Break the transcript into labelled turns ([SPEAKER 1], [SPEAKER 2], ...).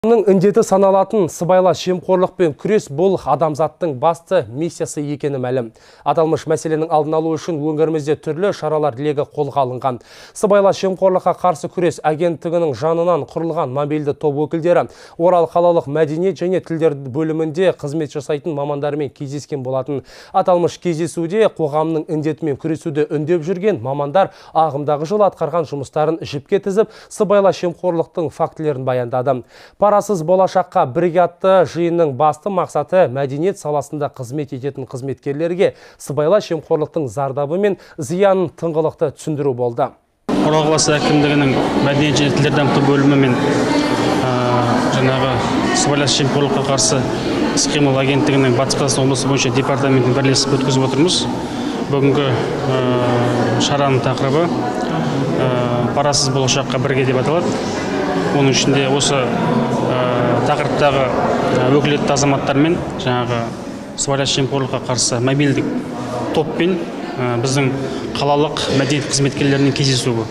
[SPEAKER 1] Індеті саналатын сыбайлас жемқорлықпен күрес бұл адамзаттың басты миссиясы екені мәлім. Аталмыш мәселенің алдын алу үшін өңірімізде түрлі шаралар легі қолға алынған. Сыбайлас жемқорлыққа қарсы күрес агенттігінің жанынан құрылған мобильді топ өкілдері Орал қалалық мәдениет және тілдер бөлімінде қызмет жасайтын мамандармен кездескен болатын. Аталмыш кездесуде қоғамның індетімен күресуді үндеп жүрген мамандар ағымдағы жылы атқарған жұмыстарын жіпке тізіп, сыбайлас жемқорлықтың фактілерін баяндады. Парасыз болашаққа бірге атты жиынның басты мақсаты мәдениет саласында қызмет ететін қызметкерлерге сыбайлас жемқорлықтың зардабы мен зиянын тыңғылықты түсіндіру болды.
[SPEAKER 2] Орал қаласы әкімдігінің мәдениет және тілдер дамыту бөлімі мен сыбайлас жемқорлыққа қарсы іс-қимыл агенттігінің Батыс Қазақстан облысы бойынша департаментін бірлесіп өткізіп отырмыз. Бүгінгі шараның тақырыбы парасыз болашаққа бірге деп аталады. Оның ішінде осы тақырыптағы өкілетті азаматтармен сыбайлас жемқорлыққа қарсы мобильдік топпен біздің қалалық мәдениет қызметкерлерінің кездесуі.